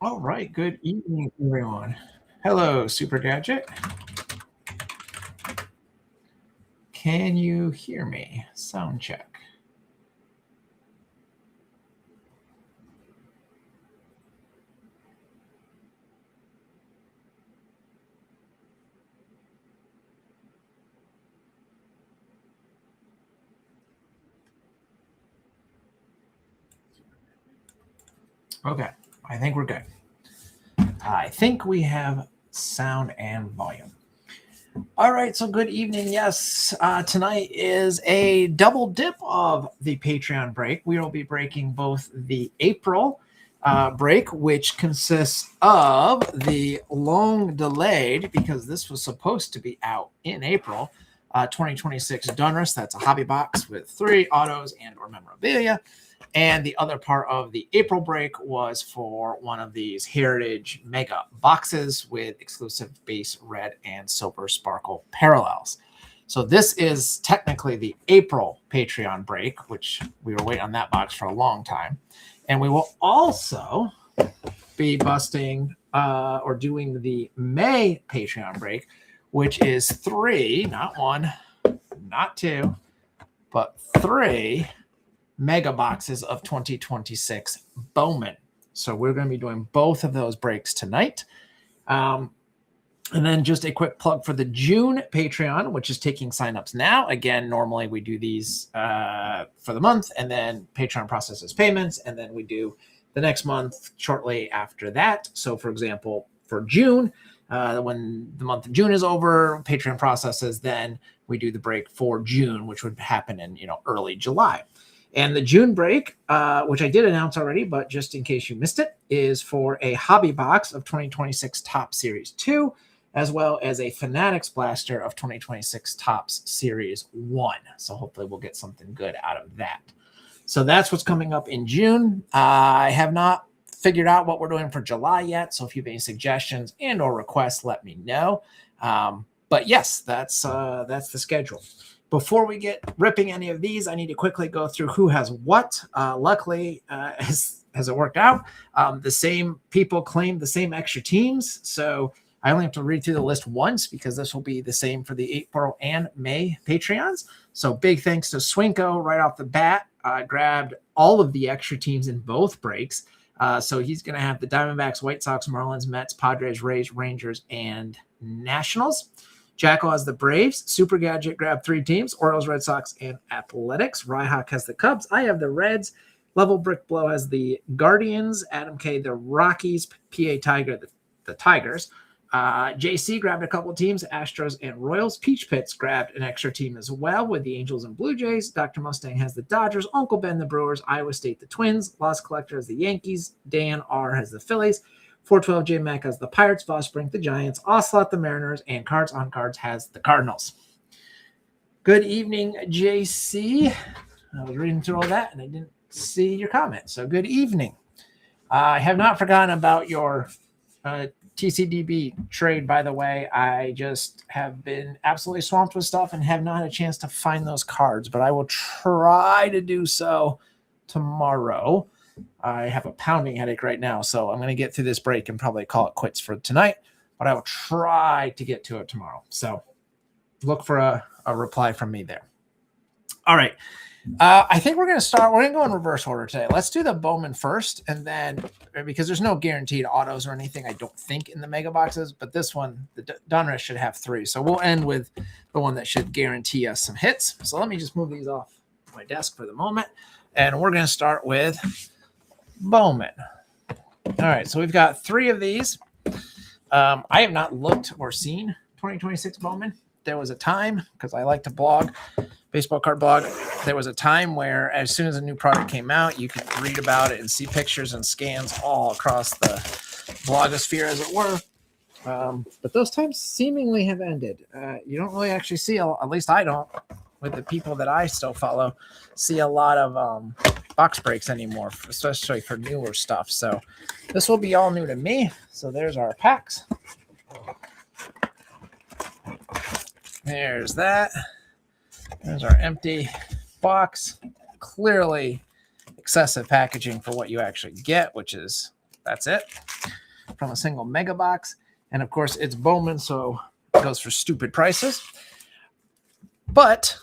All right, good evening, everyone. Hello, Super Gadget. Can you hear me? Sound check. Okay, I think we're good. I think we have sound and volume. All right, so good evening. Yes, tonight is a double dip of the Patreon break. We will be breaking both the April break, which consists of the long delayed, because this was supposed to be out in April, 2026 Donruss. That's a hobby box with 3 autos and or memorabilia. And the other part of the April break was for one of these Heritage Mega boxes with exclusive base red and silver sparkle parallels. So this is technically the April Patreon break, which we were waiting on that box for a long time. And we will also be busting or doing the May Patreon break, which is 3, not 1, not 2, but 3 mega boxes of 2026 Bowman. So we're going to be doing both of those breaks tonight. And then just a quick plug for the June Patreon, which is taking signups now. Again, normally we do these for the month, and then Patreon processes payments, and then we do the next month shortly after that. So, for example, for June, when the month of June is over, Patreon processes, then we do the break for June, which would happen in early July. And the June break, which I did announce already, but just in case you missed it, is for a hobby box of 2026 Top Series 2, as well as a Fanatics Blaster of 2026 Tops Series 1. So hopefully we'll get something good out of that. So that's what's coming up in June. I have not figured out what we're doing for July yet. So if you have any suggestions and or requests, let me know. But yes, that's the schedule. Before we get ripping any of these, I need to quickly go through who has what. Luckily, has it worked out? The same people claimed the same extra teams. So I only have to read through the list once because this will be the same for the April and May Patreons. So big thanks to Swinko right off the bat. Grabbed all of the extra teams in both breaks. So he's going to have the Diamondbacks, White Sox, Marlins, Mets, Padres, Rays, Rangers, and Nationals. Jackal has the Braves. Super Gadget grabbed 3 teams: Orioles, Red Sox, and Athletics. Ryhawk has the Cubs. I have the Reds. Level Brick Blow has the Guardians. Adam K, the Rockies. PA Tiger, the Tigers. JC grabbed a couple teams: Astros and Royals. Peach Pits grabbed an extra team as well with the Angels and Blue Jays. Dr. Mustang has the Dodgers. Uncle Ben, the Brewers. Iowa State, the Twins. Lost Collector has the Yankees. Dan R has the Phillies. 412 J Mac has the Pirates, Vosbrink the Giants, Ocelot the Mariners, and Cards on Cards has the Cardinals. Good evening, JC. I was reading through all that and I didn't see your comment. So good evening. I have not forgotten about your TCDB trade, by the way. I just have been absolutely swamped with stuff and have not had a chance to find those cards, but I will try to do so tomorrow. I have a pounding headache right now, so I'm going to get through this break and probably call it quits for tonight, but I will try to get to it tomorrow. So look for a reply from me there. All right. I think we're going to go in reverse order today. Let's do the Bowman first, and then, because there's no guaranteed autos or anything, I don't think, in the mega boxes, but this one, the Donruss, should have 3. So we'll end with the one that should guarantee us some hits. So let me just move these off my desk for the moment, and we're going to start with Bowman. All right, so we've got 3 of these. I have not looked or seen 2026 Bowman. There was a time, because I like to blog, baseball card blog, there was a time where as soon as a new product came out, you could read about it and see pictures and scans all across the blogosphere, as it were. But those times seemingly have ended. You don't really actually see, at least I don't, with the people that I still follow, see a lot of box breaks anymore, especially for newer stuff. So this will be all new to me. So there's our packs. There's that. There's our empty box. Clearly excessive packaging for what you actually get, which is That's it from a single mega box. And of course, it's Bowman, so it goes for stupid prices. But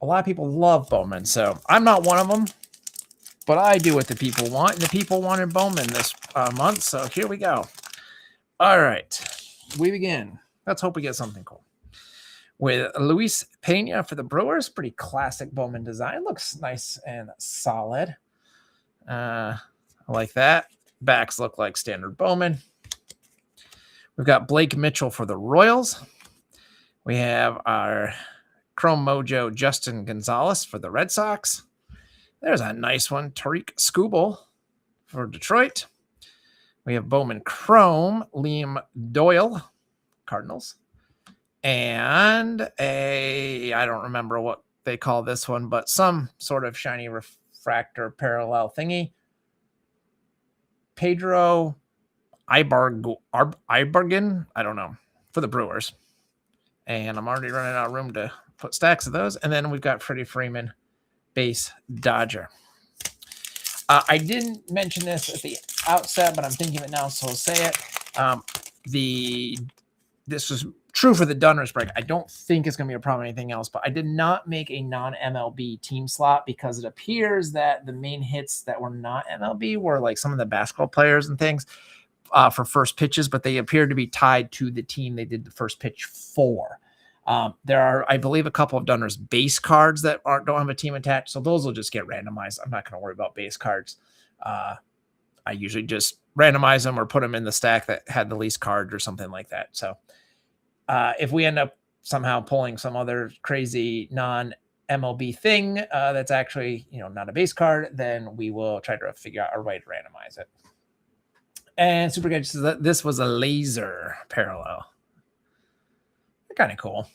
a lot of people love Bowman, so I'm not one of them. But I do what the people want, and the people wanted Bowman this month, so here we go. All right, we begin. Let's hope we get something cool. With Luis Pena for the Brewers, pretty classic Bowman design. Looks nice and solid. I like that. Backs look like standard Bowman. We've got Blake Mitchell for the Royals. We have our Chrome Mojo Justin Gonzalez for the Red Sox. There's a nice one. Tariq Skubal for Detroit. We have Bowman Chrome, Liam Doyle, Cardinals. And I don't remember what they call this one, but some sort of shiny refractor parallel thingy. Pedro Ibargin, I don't know, for the Brewers. And I'm already running out of room to put stacks of those. And then we've got Freddie Freeman, base Dodger. I didn't mention this at the outset, but I'm thinking of it now, so I'll say it. This was true for the Dunner's break. I don't think it's going to be a problem with anything else, but I did not make a non-MLB team slot because it appears that the main hits that were not MLB were like some of the basketball players and things for first pitches, but they appeared to be tied to the team they did the first pitch for. There are, I believe, a couple of Dunner's base cards that don't have a team attached, so those will just get randomized. I'm not going to worry about base cards. I usually just randomize them or put them in the stack that had the least cards or something like that. So if we end up somehow pulling some other crazy non-MLB thing that's actually, not a base card, then we will try to figure out a way to randomize it. And Super Gadget says that this was a laser parallel. Kind of cool.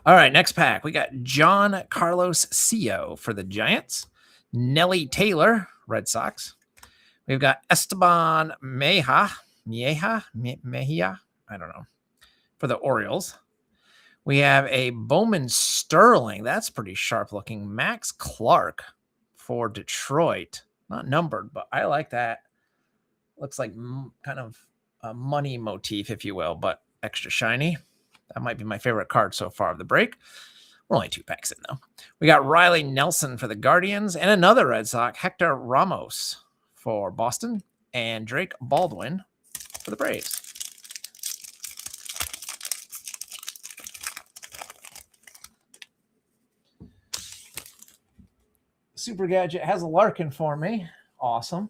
All right, next pack. We got John Carlos Cio for the Giants. Nelly Taylor, Red Sox. We've got Esteban Mejia, I don't know, for the Orioles. We have a Bowman Sterling. That's pretty sharp looking. Max Clark for Detroit. Not numbered, but I like that. Looks like kind of a money motif, if you will, but extra shiny. That might be my favorite card so far of the break. We're only 2 packs in, though. We got Riley Nelson for the Guardians and another Red Sox, Hector Ramos for Boston, and Drake Baldwin for the Braves. Super Gadget has a Larkin for me. Awesome.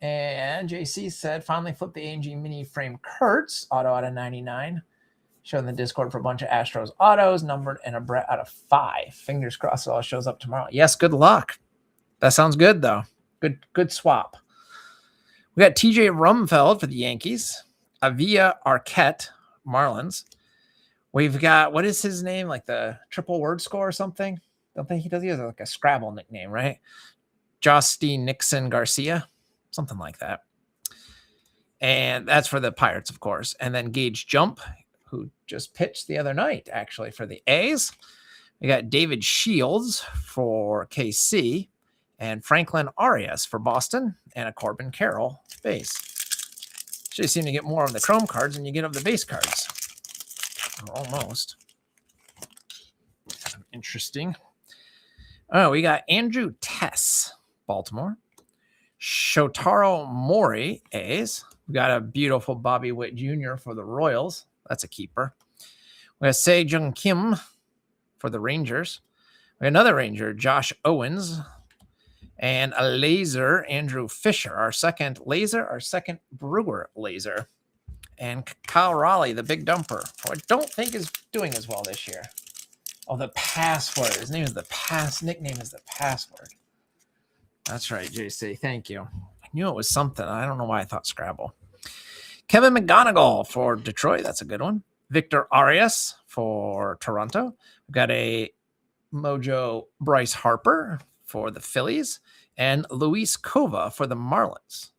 And JC said, finally flipped the A&G mini frame Kurtz, auto out of 99. Showing the Discord for a bunch of Astros autos, numbered, and a Brett out of 5. Fingers crossed it all shows up tomorrow. Yes, good luck. That sounds good, though. Good swap. We got TJ Rumfeld for the Yankees. Avia Arquette, Marlins. We've got, what is his name? Like the triple word score or something? Don't think he does. He has like a Scrabble nickname, right? Josty Nixon Garcia, something like that. And that's for the Pirates, of course. And then Gage Jump, who just pitched the other night, actually, for the A's. We got David Shields for KC and Franklin Arias for Boston and a Corbin Carroll base. Should seem to get more of the Chrome cards than you get of the base cards. Almost. Interesting. Oh, we got Andrew Tess, Baltimore. Shotaro Mori, A's. We got a beautiful Bobby Witt Jr. for the Royals. That's a keeper. We have Sejong Kim for the Rangers. We have another Ranger, Josh Owens. And a laser, Andrew Fisher. Our second laser, our second Brewer laser. And Kyle Raleigh, the big dumper, who I don't think is doing as well this year. Oh, the password. His name is nickname is the password. That's right, JC. Thank you. I knew it was something. I don't know why I thought Scrabble. Kevin McGonigal for Detroit. That's a good one. Victor Arias for Toronto. We've got a Mojo Bryce Harper for the Phillies. And Luis Cova for the Marlins.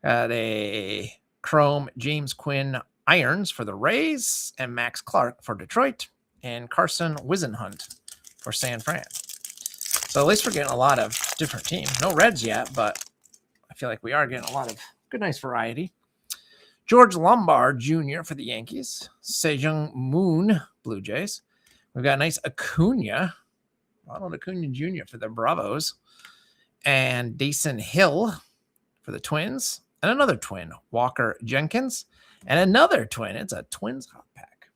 Got a Chrome James Quinn Irons for the Rays. And Max Clark for Detroit. And Carson Wisenhunt for San Fran. So at least we're getting a lot of different teams. No Reds yet, but I feel like we are getting a lot of good, nice variety. George Lombard Jr. for the Yankees. Sejong Moon, Blue Jays. We've got a nice Acuna, Ronald Acuna Jr. for the Bravos. And Dason Hill for the Twins. And another twin, Walker Jenkins. And another twin. It's a Twins hot pack.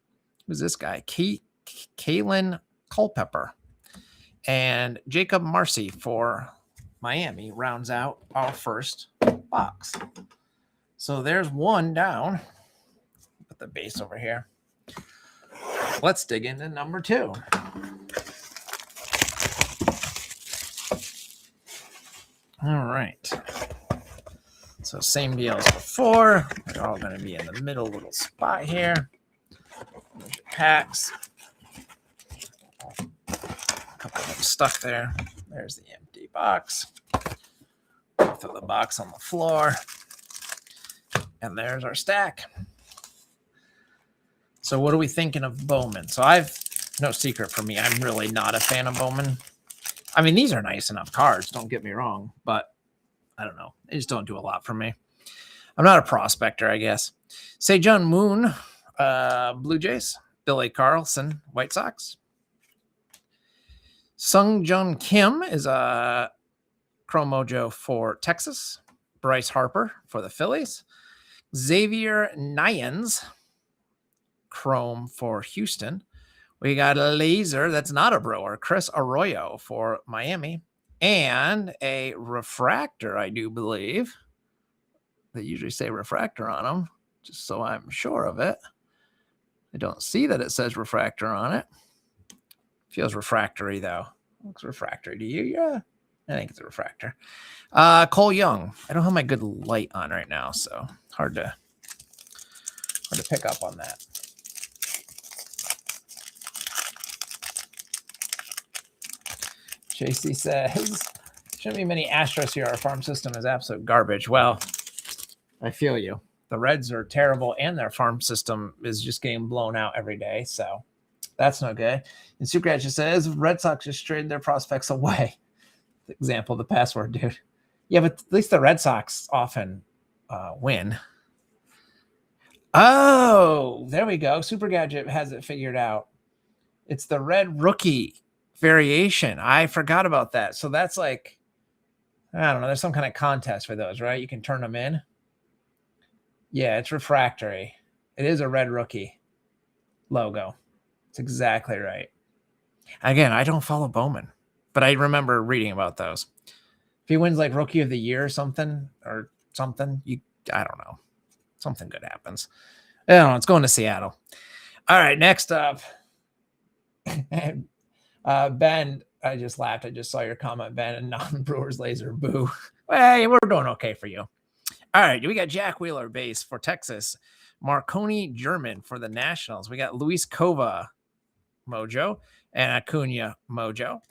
Who's this guy? Kalen Culpepper. And Jacob Marcy for Miami rounds out our first box. So there's one down. Put the base over here. Let's dig into number 2. All right. So same deal as before. They're all going to be in the middle little spot here. There's your packs. A couple of them stuck there. There's the empty box. Throw the box on the floor. And there's our stack. So what are we thinking of Bowman? So no secret for me, I'm really not a fan of Bowman. I mean, these are nice enough cards, don't get me wrong, but I don't know. They just don't do a lot for me. I'm not a prospector, I guess. Sejong Moon, Blue Jays. Billy Carlson, White Sox. Sung Jun Kim is a Chrome Mojo for Texas. Bryce Harper for the Phillies. Xavier Nyans, Chrome for Houston. We got a laser that's not a Brewer, Chris Arroyo for Miami. And a refractor, I do believe. They usually say refractor on them, just so I'm sure of it. I don't see that it says refractor on it. Feels refractory, though. Looks refractory to you? Yeah, I think it's a refractor. Cole Young. I don't have my good light on right now, so hard to pick up on that. JC says, shouldn't be many Astros here. Our farm system is absolute garbage. Well, I feel you. The Reds are terrible, and their farm system is just getting blown out every day, so that's no good. And Supercat just says, Red Sox just traded their prospects away. Example, the password, dude. Yeah, but at least the Red Sox often win. Oh, there we go. Super Gadget has it figured out. It's the red rookie variation. I forgot about that. So that's like, I don't know. There's some kind of contest for those, right? You can turn them in. Yeah, it's refractory. It is a red rookie logo. It's exactly right. Again, I don't follow Bowman, but I remember reading about those. If he wins like Rookie of the Year or something, I don't know. Something good happens. I don't know. It's going to Seattle. All right, next up. Ben, I just laughed. I just saw your comment, Ben, and non-Brewers laser. Boo. Hey, we're doing okay for you. All right, we got Jack Wheeler base for Texas. Marconi German for the Nationals. We got Luis Cova Mojo and Acuna Mojo.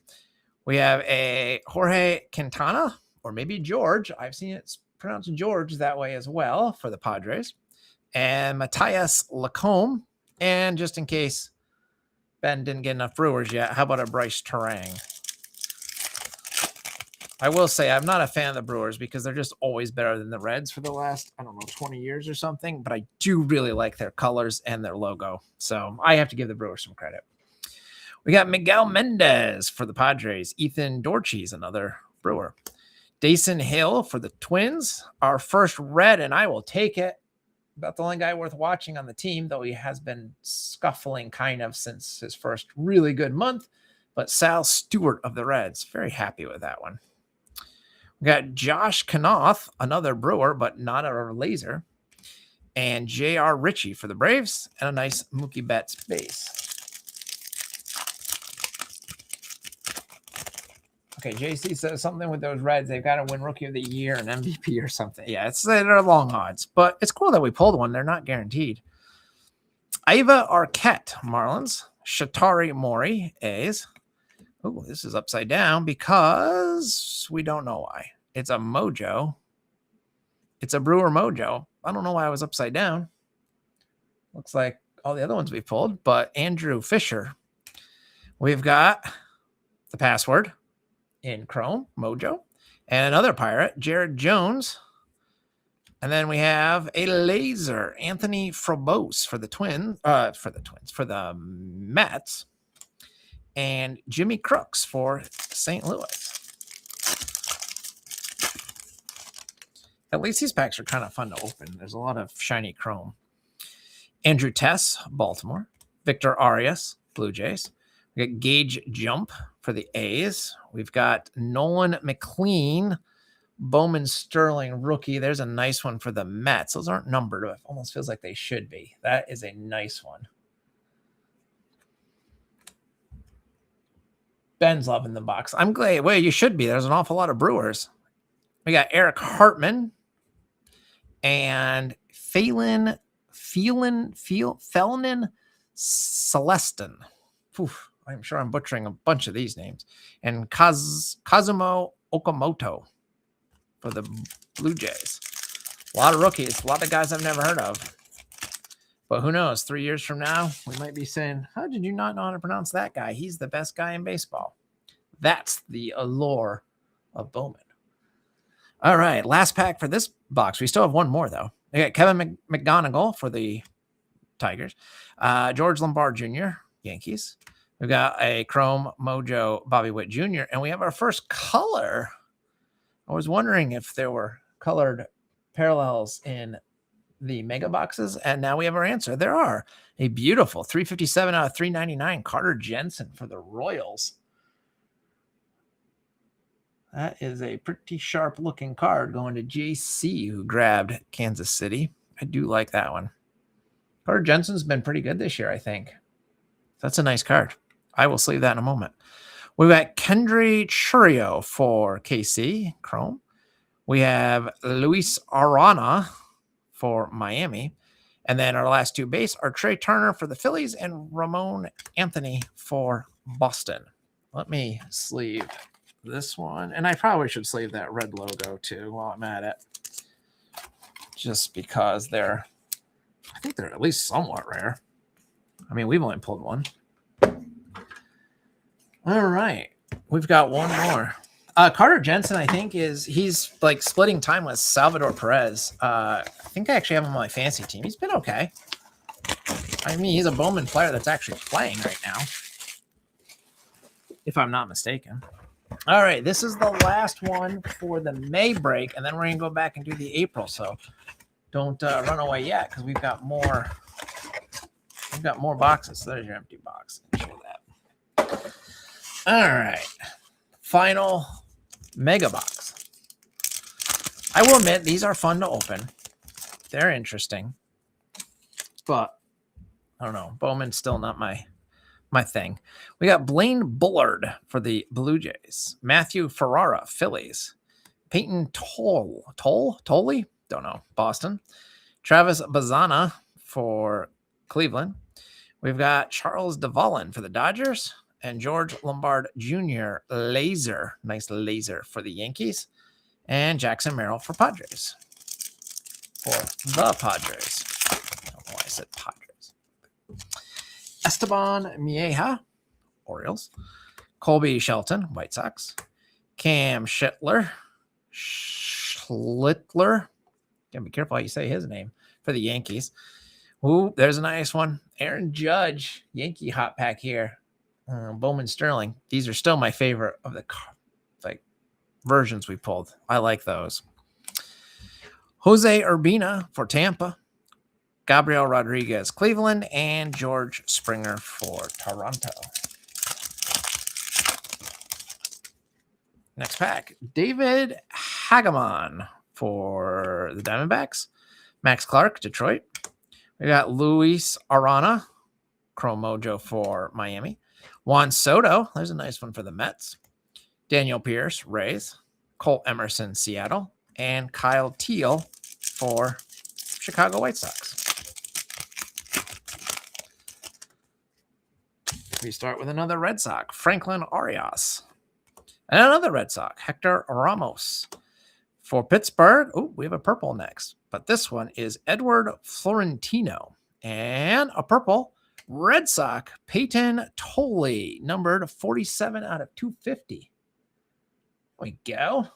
We have a Jorge Quintana, or maybe George. I've seen it pronounced George that way as well for the Padres. And Matthias Lacombe. And just in case Ben didn't get enough Brewers yet, how about a Bryce Terang? I will say I'm not a fan of the Brewers because they're just always better than the Reds for the last, 20 years or something. But I do really like their colors and their logo. So I have to give the Brewers some credit. We got Miguel Mendez for the Padres. Ethan Dorchis, another Brewer. Dason Hill for the Twins. Our first red, and I will take it. About the only guy worth watching on the team, though he has been scuffling kind of since his first really good month. But Sal Stewart of the Reds. Very happy with that one. We got Josh Knopf, another Brewer, but not a laser. And J.R. Ritchie for the Braves. And a nice Mookie Betts base. Okay, JC says something with those Reds. They've got to win Rookie of the Year and MVP or something. Yeah, they're long odds. But it's cool that we pulled one. They're not guaranteed. Iva Arquette, Marlins. Shatari Mori, A's. Oh, this is upside down because we don't know why. It's a Mojo. It's a Brewer Mojo. I don't know why I was upside down. Looks like all the other ones we pulled, but Andrew Fisher. We've got the password in Chrome, Mojo, And another Pirate, Jared Jones. And then we have a laser, Anthony Frobose for the Mets. And Jimmy Crooks for St. Louis. At least these packs are kind of fun to open. There's a lot of shiny chrome. Andrew Tess, Baltimore. Victor Arias, Blue Jays. We got Gage Jump for the A's. We've got Nolan McLean, Bowman Sterling rookie. There's a nice one for the Mets. Those aren't numbered. It almost feels like they should be. That is a nice one. Ben's loving the box. I'm glad. Well, you should be. There's an awful lot of Brewers. We got Eric Hartman and Felin Celestin. Oof, I'm sure I'm butchering a bunch of these names. And Kazumo Okamoto for the Blue Jays. A lot of rookies, a lot of guys I've never heard of. But who knows? 3 years from now, we might be saying, how did you not know how to pronounce that guy? He's the best guy in baseball. That's the allure of Bowman. All right, last pack for this box. We still have one more, though. We got Kevin McGonigal for the Tigers. George Lombard Jr., Yankees. We've got a Chrome Mojo Bobby Witt Jr., and we have our first color. I was wondering if there were colored parallels in the mega boxes, and now we have our answer. There are. A beautiful 357 out of 399 Carter Jensen for the Royals. That is a pretty sharp looking card going to JC, who grabbed Kansas City. I do like that one. Carter Jensen's been pretty good this year, I think. That's a nice card. I will sleeve that in a moment. We've got Kendry Churio for KC, Chrome. We have Luis Arana for Miami. And then our last two base are Trey Turner for the Phillies and Ramon Anthony for Boston. Let me sleeve this one. And I probably should sleeve that red logo too while I'm at it. Just because I think they're at least somewhat rare. I mean, we've only pulled one. All right. We've got one more. Carter Jensen, I think, he's like splitting time with Salvador Perez. I think I actually have him on my fantasy team. He's been okay. I mean, he's a Bowman player that's actually playing right now, if I'm not mistaken. All right, this is the last one for the May break, and then we're going to go back and do the April. So don't run away yet, because we've got more. We've got more boxes. So there's your empty box. Show that. All right, final mega box. I will admit these are fun to open. They're interesting, but I don't know. Bowman's still not my thing. We got Blaine Bullard for the Blue Jays. Matthew Ferrara, Phillies. Peyton Tolley? Don't know. Boston. Travis Bazana for Cleveland. We've got Charles DeValin for the Dodgers. And George Lombard Jr. Laser. Nice laser for the Yankees. And Jackson Merrill for Padres. For the Padres. I don't know why I said Padres. Esteban Mieja, Orioles. Colby Shelton, White Sox. Cam Schlittler. Gotta be careful how you say his name. For the Yankees. Ooh, there's a nice one. Aaron Judge, Yankee hot pack here. Bowman Sterling. These are still my favorite of the versions we pulled. I like those. Jose Urbina for Tampa. Gabriel Rodriguez, Cleveland, and George Springer for Toronto. Next pack, David Hageman for the Diamondbacks. Max Clark, Detroit. We got Luis Arana, Chrome Mojo for Miami. Juan Soto, there's a nice one for the Mets. Daniel Pierce, Rays. Cole Emerson, Seattle. And Kyle Teal for Chicago White Sox. We start with another Red Sox, Franklin Arias. And another Red Sox, Hector Ramos. For Pittsburgh, we have a purple next. But this one is Edward Florentino. And a purple Red Sox, Peyton Tolley, numbered 47 out of 250. There we go.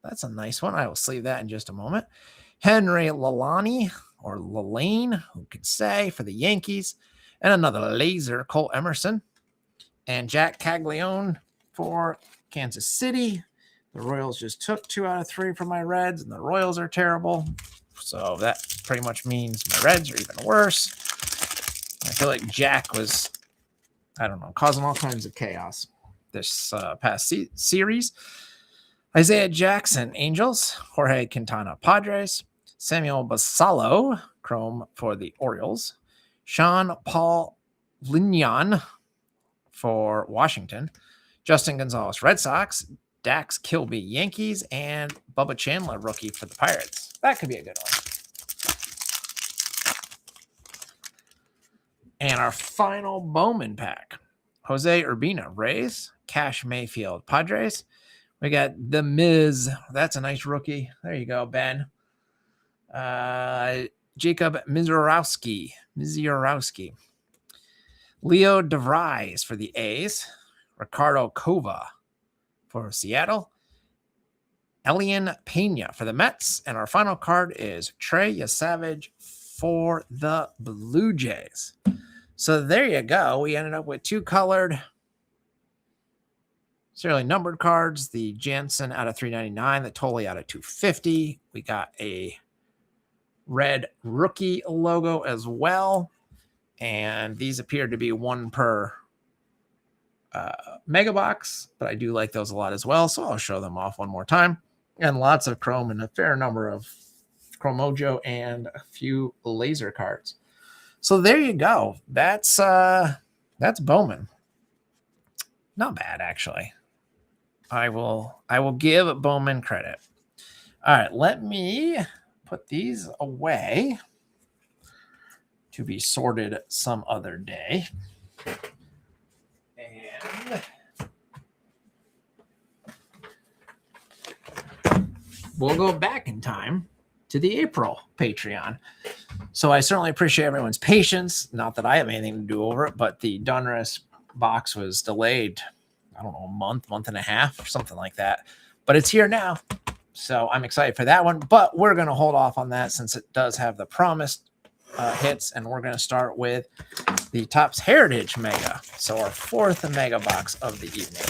That's a nice one. I will sleeve that in just a moment. Henry Lalani, or Lalane, who can say, for the Yankees. And another laser, Cole Emerson. And Jack Caglione for Kansas City. The Royals just took 2 out of 3 from my Reds, and the Royals are terrible. So that pretty much means my Reds are even worse. I feel like Jack was, I don't know, causing all kinds of chaos this past series. Isaiah Jackson, Angels. Jorge Quintana, Padres. Samuel Basallo, Chrome for the Orioles. Sean Paul Lignon for Washington. Justin Gonzalez, Red Sox. Dax Kilby, Yankees. And Bubba Chandler, rookie for the Pirates. That could be a good one. And our final Bowman pack. Jose Urbina, Rays. Cash Mayfield, Padres. We got The Miz. That's a nice rookie. There you go, Ben. Jacob Mizorowski. Leo DeVries for the A's. Ricardo Cova for Seattle. Elian Pena for the Mets. And our final card is Trey Yesavage for the Blue Jays. So there you go. We ended up with 2 colored serially numbered cards. The Jansen out of 399, the Tolley out of 250. We got a red rookie logo as well. And these appear to be 1 per mega box, but I do like those a lot as well. So I'll show them off one more time. And lots of chrome and a fair number of Chrome Mojo and a few laser cards. So there you go. That's Bowman. Not bad, actually. I will give Bowman credit. All right, let me put these away to be sorted some other day. And we'll go back in time to the April Patreon. So I certainly appreciate everyone's patience. Not that I have anything to do over it, but the Donruss box was delayed, I don't know, a month and a half, or something like that. But it's here now. So I'm excited for that one. But we're going to hold off on that since it does have the promised hits. And we're going to start with the Topps Heritage Mega. So our 4th Mega box of the evening.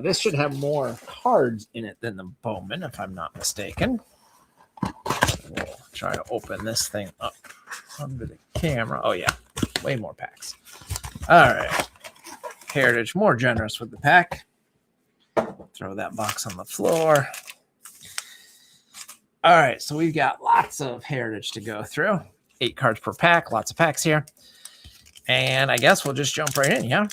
This should have more cards in it than the Bowman, if I'm not mistaken. We'll try to open this thing up under the camera. Oh, yeah. Way more packs. All right. Heritage, more generous with the pack. Throw that box on the floor. All right. So we've got lots of Heritage to go through. 8 cards per pack. Lots of packs here. And I guess we'll just jump right in, yeah?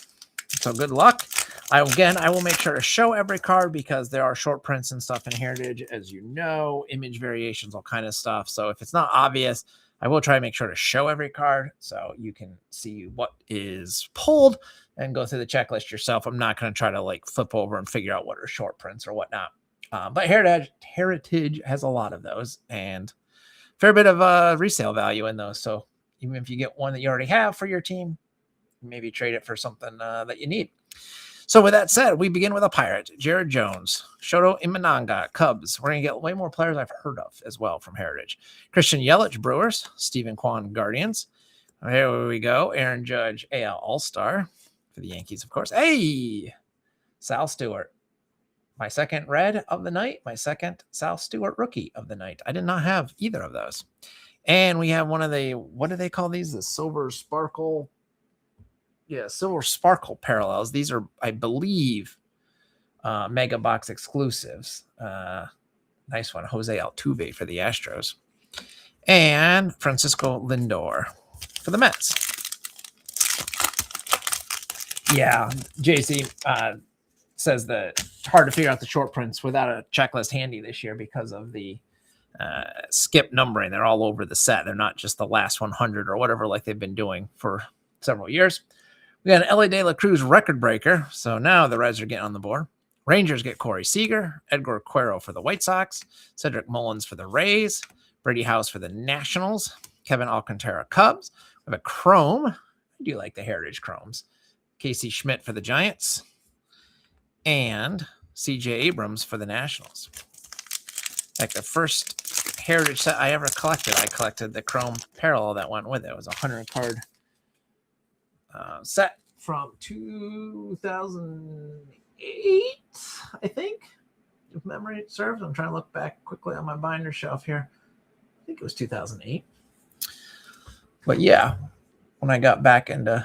So good luck. I will make sure to show every card because there are short prints and stuff in Heritage, as you know, image variations, all kind of stuff. So if it's not obvious, I will try to make sure to show every card so you can see what is pulled and go through the checklist yourself. I'm not going to try to like flip over and figure out what are short prints or whatnot. But Heritage has a lot of those and a fair bit of resale value in those. So even if you get one that you already have for your team, maybe trade it for something that you need. So with that said, we begin with a Pirate, Jared Jones, Shoto Imanaga, Cubs. We're going to get way more players I've heard of as well from Heritage. Christian Yelich, Brewers, Stephen Kwan, Guardians. Here we go. Aaron Judge, AL All-Star for the Yankees, of course. Hey, Sal Stewart. My second red of the night, my second Sal Stewart rookie of the night. I did not have either of those. And we have one of the, what do they call these? The Silver Sparkle. Yeah, Silver Sparkle parallels. These are, I believe, Mega Box exclusives. Nice one. Jose Altuve for the Astros. And Francisco Lindor for the Mets. Yeah, JC says that it's hard to figure out the short prints without a checklist handy this year because of the skip numbering. They're all over the set. They're not just the last 100 or whatever like they've been doing for several years. We got an Elly De La Cruz record breaker. So now the Reds are getting on the board. Rangers get Corey Seager, Edgar Quero for the White Sox, Cedric Mullins for the Rays, Brady House for the Nationals, Kevin Alcantara Cubs. We have a Chrome. I do like the Heritage Chromes. Casey Schmidt for the Giants. And C.J. Abrams for the Nationals. Like the first Heritage set I ever collected, I collected the Chrome Parallel that went with it. It was a 100-card set from 2008, I think, if memory serves. I'm trying to look back quickly on my binder shelf here. I think it was 2008. But yeah, when I got back into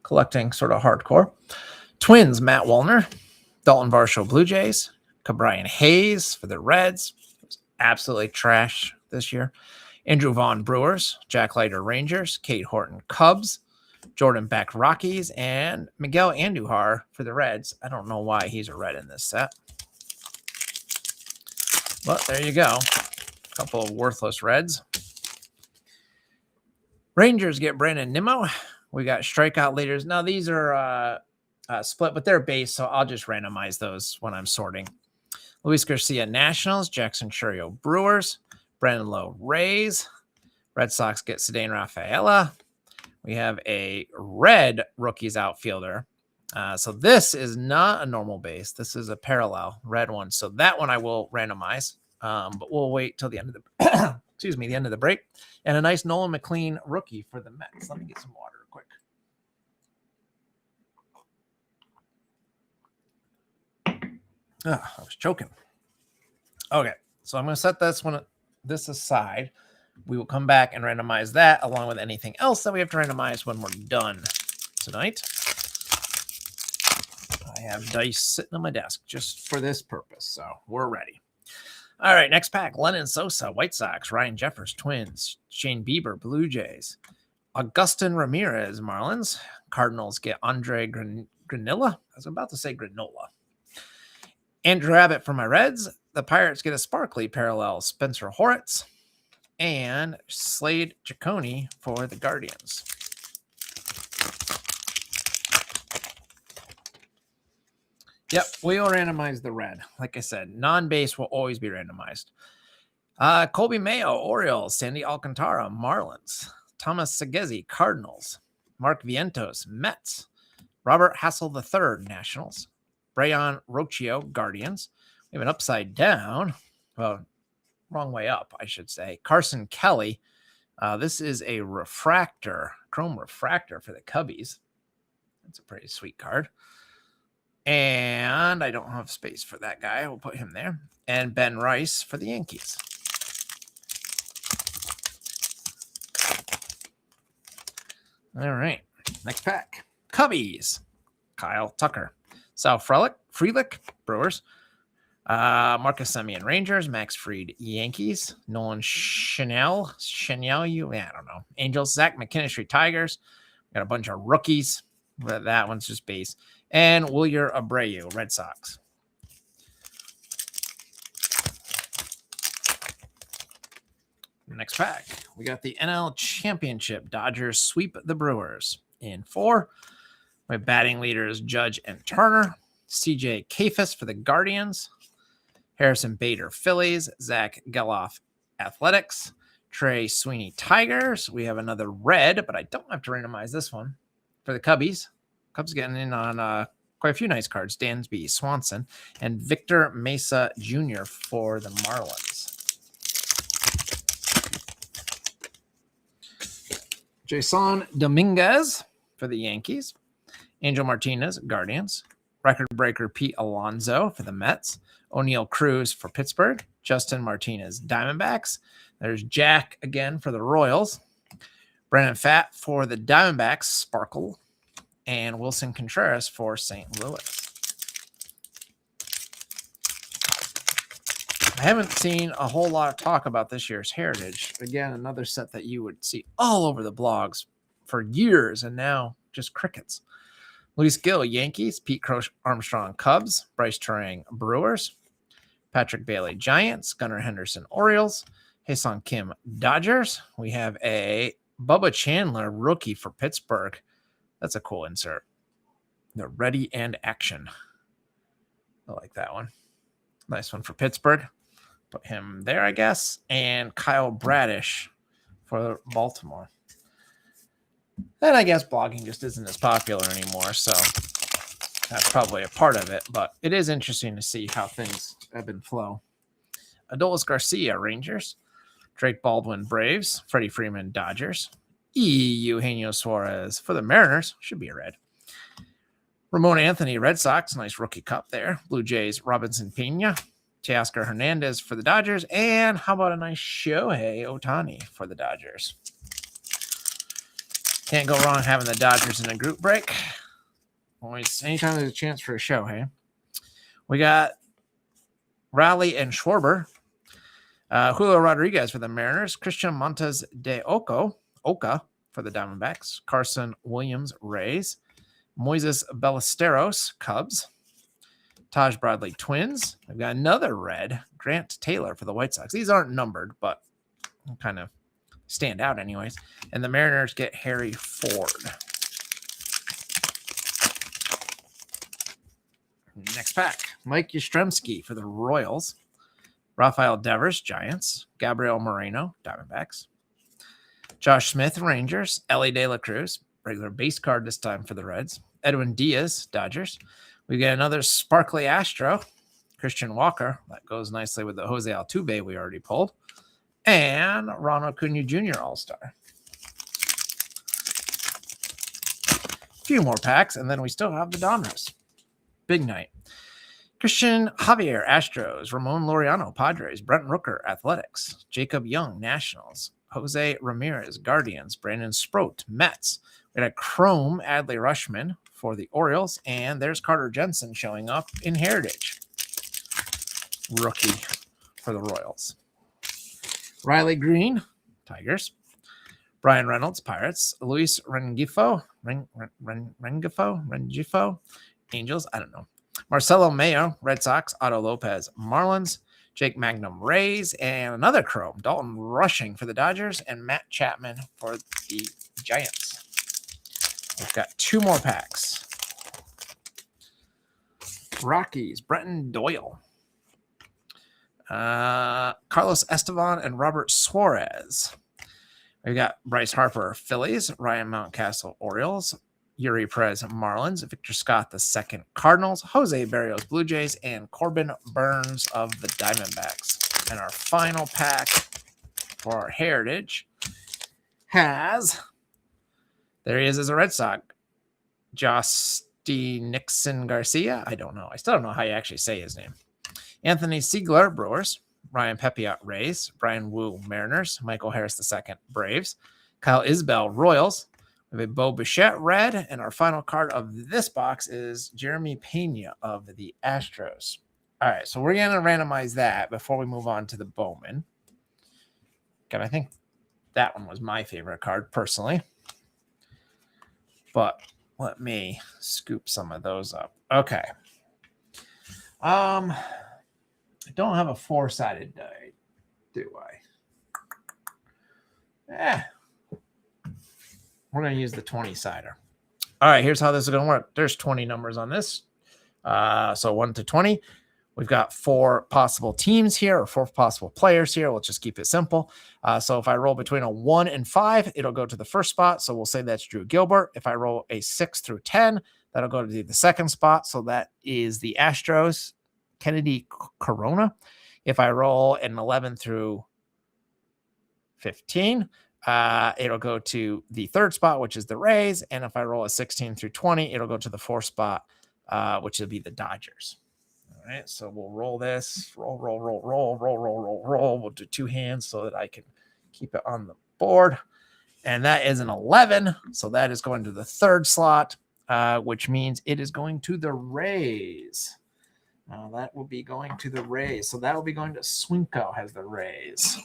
collecting sort of hardcore. Twins, Matt Wallner. Dalton Varsho, Blue Jays. Cabrian Hayes for the Reds. It was absolutely trash this year. Andrew Vaughn, Brewers. Jack Leiter, Rangers. Kate Horton, Cubs. Jordan Beck, Rockies. And Miguel Andujar for the Reds. I don't know why he's a Red in this set. But there you go. A couple of worthless Reds. Rangers get Brandon Nimmo. We got strikeout leaders. Now, these are split, but they're base, so I'll just randomize those when I'm sorting. Luis Garcia, Nationals. Jackson Churio, Brewers. Brandon Lowe, Rays. Red Sox get Ceddanne Rafaela. We have a red rookies outfielder. So this is not a normal base. This is a parallel red one. So that one I will randomize, but we'll wait till the end of the the end of the break. And a nice Nolan McLean rookie for the Mets. Let me get some water quick. I was choking. Okay, so I'm going to set this aside. We will come back and randomize that along with anything else that we have to randomize when we're done tonight. I have dice sitting on my desk just for this purpose, so we're ready. All right, next pack. Lennon Sosa, White Sox. Ryan Jeffers, Twins. Shane Bieber, Blue Jays. Augustin Ramirez, Marlins. Cardinals get Andre Granilla. I was about to say Granola. Andrew Abbott for my Reds. The Pirates get a sparkly parallel, Spencer Horwitz. And Slade Ciccone for the Guardians. Yep, we will randomize the red. Like I said, non-base will always be randomized. Colby Mayo, Orioles. Sandy Alcantara, Marlins. Thomas Segezi, Cardinals. Mark Vientos, Mets. Robert Hassel III, Nationals. Brayan Rocchio, Guardians. We have an upside down. Well, wrong way up, I should say. Carson Kelly. This is a refractor, chrome refractor for the Cubbies. That's a pretty sweet card. And I don't have space for that guy. We'll put him there. And Ben Rice for the Yankees. All right. Next pack. Cubbies. Kyle Tucker. Sal Frelick, Brewers. Marcus Semien, Rangers. Max Fried, Yankees. Nolan Chanel, I don't know. Angels. Zach McKinstry, Tigers. Got a bunch of rookies. But that one's just base. And Wilyer Abreu, Red Sox. Next pack, we got the NL Championship. Dodgers sweep the Brewers in 4. We have batting leaders Judge and Turner. CJ Kayfus for the Guardians. Harrison Bader, Phillies. Zach Geloff, Athletics. Trey Sweeney, Tigers. We have another red, but I don't have to randomize this one for the Cubbies. Cubs getting in on quite a few nice cards. Dansby Swanson and Victor Mesa Jr. for the Marlins. Jason Dominguez for the Yankees. Angel Martinez, Guardians. Record breaker Pete Alonso for the Mets. O'Neal Cruz for Pittsburgh. Justin Martinez, Diamondbacks. There's Jack again for the Royals. Brandon Pfaadt for the Diamondbacks, Sparkle. And Wilson Contreras for St. Louis. I haven't seen a whole lot of talk about this year's Heritage. Again, another set that you would see all over the blogs for years, and now just crickets. Luis Gill, Yankees. Pete Croce Armstrong, Cubs. Bryce Turang, Brewers. Patrick Bailey, Giants. Gunnar Henderson, Orioles. Haesung Kim, Dodgers. We have a Bubba Chandler, rookie for Pittsburgh. That's a cool insert. The Ready and Action. I like that one. Nice one for Pittsburgh. Put him there, I guess. And Kyle Bradish for Baltimore. And I guess blogging just isn't as popular anymore, so That's probably a part of it, but it is interesting to see how things ebb and flow. Adolis Garcia, Rangers. Drake Baldwin, Braves. Freddie Freeman, Dodgers. Eugenio Suarez for the Mariners. Should be a red. Ramon Anthony, Red Sox. Nice rookie cup there. Blue Jays, Robinson Pena. Teoscar Hernandez for the Dodgers. And how about a nice Shohei Ohtani for the Dodgers? Can't go wrong having the Dodgers in a group break. Always, anytime there's a chance for a Shohei. We got Raleigh and Schwarber. Julio Rodriguez for the Mariners. Christian Montes de Oca for the Diamondbacks. Carson Williams, Rays. Moises Ballesteros, Cubs. Taj Bradley, Twins. We've got another red, Grant Taylor for the White Sox. These aren't numbered, but kind of stand out anyways. And the Mariners get Harry Ford. Next pack, Mike Yastrzemski for the Royals. Rafael Devers, Giants. Gabriel Moreno, Diamondbacks. Josh Smith, Rangers. Ellie De La Cruz, regular base card this time for the Reds. Edwin Diaz, Dodgers. We get another sparkly Astro, Christian Walker. That goes nicely with the Jose Altuve we already pulled. And Ronald Acuna Jr. All-Star. A few more packs, and then we still have the Donruss. Big night. Christian Javier, Astros. Ramon Laureano, Padres. Brent Rooker, Athletics. Jacob Young, Nationals. Jose Ramirez, Guardians. Brandon Sproat, Mets. We got a Chrome Adley Rutschman for the Orioles. And there's Carter Jensen showing up in Heritage. Rookie for the Royals. Riley Green, Tigers. Brian Reynolds, Pirates. Luis Rengifo, Angels. I don't know. Marcelo Mayo, Red Sox. Otto Lopez, Marlins. Jake Magnum, Rays. And another Chrome, Dalton Rushing for the Dodgers. And Matt Chapman for the Giants. We've got two more packs. Rockies, Brenton Doyle. Carlos Estevan and Robert Suarez. We've got Bryce Harper, Phillies. Ryan Mountcastle, Orioles. Yuri Perez, Marlins. Victor Scott II, Cardinals. Jose Berrios, Blue Jays. And Corbin Burns of the Diamondbacks. And our final pack for our Heritage has, there he is as a Red Sox, Justy Nixon Garcia. I don't know. I still don't know how you actually say his name. Anthony Siegler, Brewers. Ryan Pepiot, Rays. Brian Wu, Mariners. Michael Harris II, Braves. Kyle Isbell, Royals. We have a Bo Bichette, red. And our final card of this box is Jeremy Pena of the Astros. All right, so we're going to randomize that before we move on to the Bowman. And I think that one was my favorite card, personally. But let me scoop some of those up. Okay. I don't have a four-sided die, do I? We're going to use the 20-sider. All right, here's how this is going to work. There's 20 numbers on this. So 1 to 20. We've got 4 possible teams here, or 4 possible players here. We'll just keep it simple. So if I roll between a 1 and 5, it'll go to the first spot. So we'll say that's Drew Gilbert. If I roll a 6 through 10, that'll go to the second spot. So that is the Astros, Kennedy Corona. If I roll an 11 through 15, it'll go to the third spot, which is the Rays. And if I roll a 16 through 20, it'll go to the fourth spot, which will be the Dodgers. All right, so we'll roll this. Roll. We'll do 2 hands so that I can keep it on the board. And that is an 11. So that is going to the third slot, which means it is going to the Rays. That will be going to the Rays. So that will be going to Swinko, has the Rays.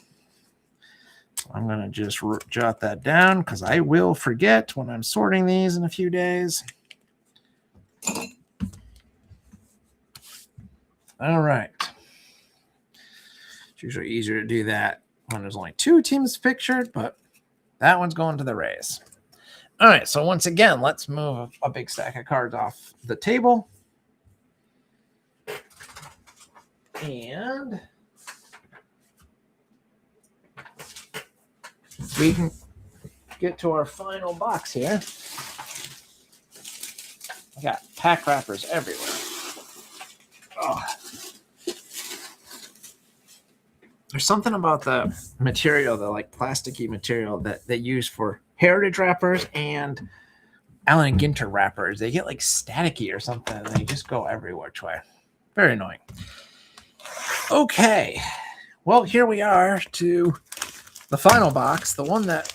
I'm going to just jot that down because I will forget when I'm sorting these in a few days. All right. It's usually easier to do that when there's only 2 teams pictured, but that one's going to the Rays. All right, so once again, let's move a big stack of cards off the table. And we can get to our final box here. We got pack wrappers everywhere. Oh. There's something about the material, the like plasticky material that they use for heritage wrappers and Allen and Ginter wrappers. They get like staticky or something, and they just go every which way. Very annoying. Okay. Well, here we are to the final box, the one that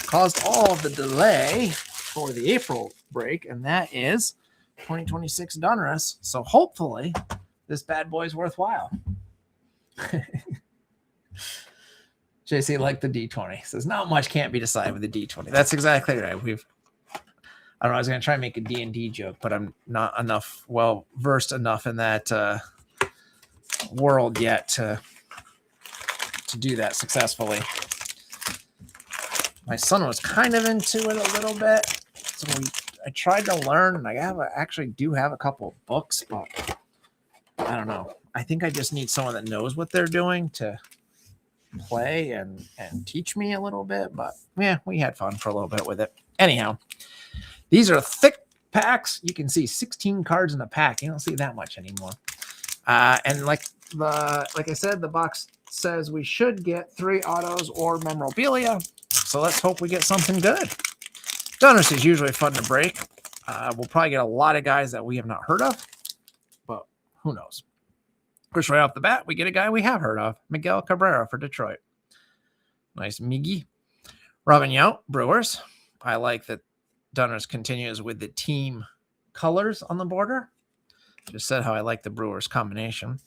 caused all of the delay for the April break, and that is 2026 Donruss. So hopefully this bad boy is worthwhile. JC liked the D20. Says not much can't be decided with the D20. That's exactly right. I don't know. I was going to try and make a D&D joke, but I'm not versed enough in that world yet to do that successfully. My son was kind of into it a little bit, so I tried to learn, and I actually do have a couple of books, but I don't know. I think I just need someone that knows what they're doing to play and teach me a little bit. But yeah, we had fun for a little bit with it. Anyhow, these are thick packs. You can see 16 cards in a pack. You don't see that much anymore. And like I said, the box says we should get 3 autos or memorabilia. So let's hope we get something good. Donruss is usually fun to break. We'll probably get a lot of guys that we have not heard of, but who knows? Of course, right off the bat, we get a guy we have heard of, Miguel Cabrera for Detroit. Nice Miggy. Robin Yount, Brewers. I like that Donruss continues with the team colors on the border. Just said how I like the Brewers combination.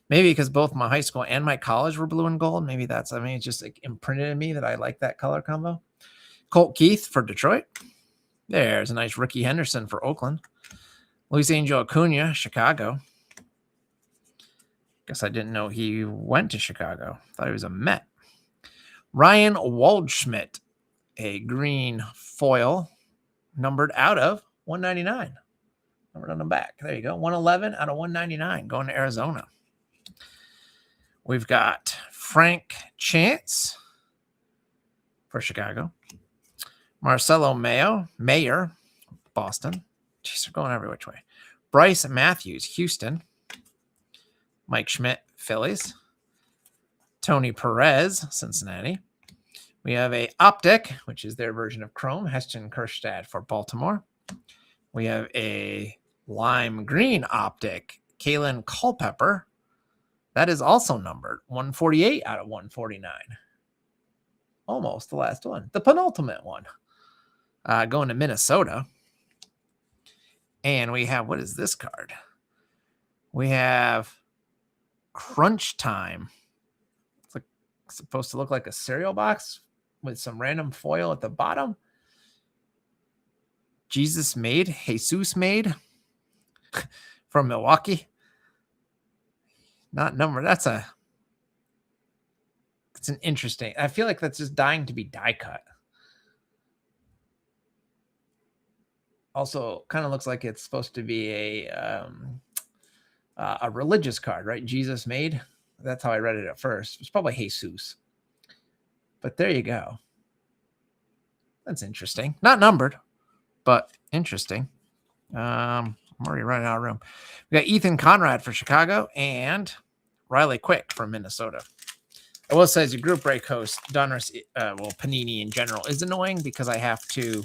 Maybe because both my high school and my college were blue and gold. Maybe it's just like imprinted in me that I like that color combo. Colt Keith for Detroit. There's a nice Ricky Henderson for Oakland. Luis Angel Acuna, Chicago. Guess I didn't know he went to Chicago. Thought he was a Met. Ryan Waldschmidt, a green foil, numbered out of 199. Numbered on the back. There you go. 111 out of 199 going to Arizona. We've got Frank Chance for Chicago. Marcelo Mayer, Boston. Jeez, they're going every which way. Bryce Matthews, Houston. Mike Schmidt, Phillies. Tony Perez, Cincinnati. We have a Optic, which is their version of Chrome, Heston Kjerstad for Baltimore. We have a lime green Optic, Kalen Culpepper. That is also numbered 148 out of 149. Almost the last one. The penultimate one. Going to Minnesota. And we have, what is this card? We have Crunch Time. It's supposed to look like a cereal box with some random foil at the bottom. Jesus made from Milwaukee. Not numbered. It's an interesting. I feel like that's just dying to be die cut. Also, kind of looks like it's supposed to be a religious card, right? Jesus made. That's how I read it at first. It's probably Jesus. But there you go. That's interesting. Not numbered, but interesting. I'm already running out of room. We got Ethan Conrad for Chicago and Riley Quick from Minnesota. I will say, as a group break host, Donruss, Panini in general is annoying because I have to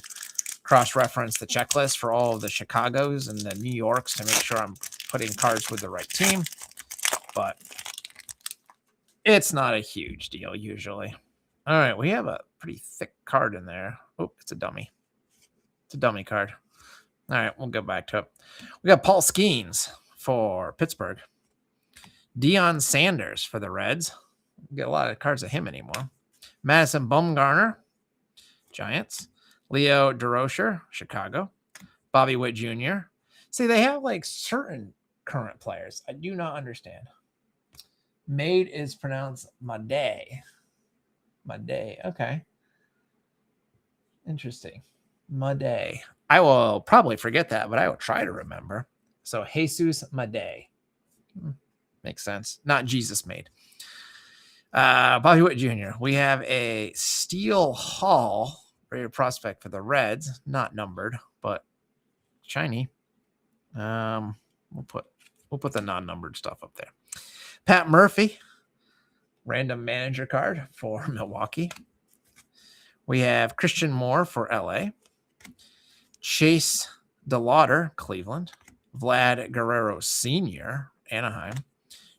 cross-reference the checklist for all of the Chicagos and the New Yorks to make sure I'm putting cards with the right team. But it's not a huge deal usually. All right, we have a pretty thick card in there. Oh, it's a dummy. It's a dummy card. All right, we'll go back to it. We got Paul Skeens for Pittsburgh. Deion Sanders for the Reds. We get a lot of cards of him anymore. Madison Bumgarner, Giants. Leo DeRocher, Chicago. Bobby Witt Jr. See, they have like certain current players. I do not understand. Made is pronounced Made. Made. Okay. Interesting. Made. I will probably forget that, but I will try to remember. So Jesus Made. Makes sense. Not Jesus made. Bobby Witt Jr. We have a Steel Hall rare prospect for the Reds. Not numbered, but shiny. We'll put the non-numbered stuff up there. Pat Murphy, random manager card for Milwaukee. We have Christian Moore for LA. Chase DeLauder, Cleveland. Vlad Guerrero Sr., Anaheim.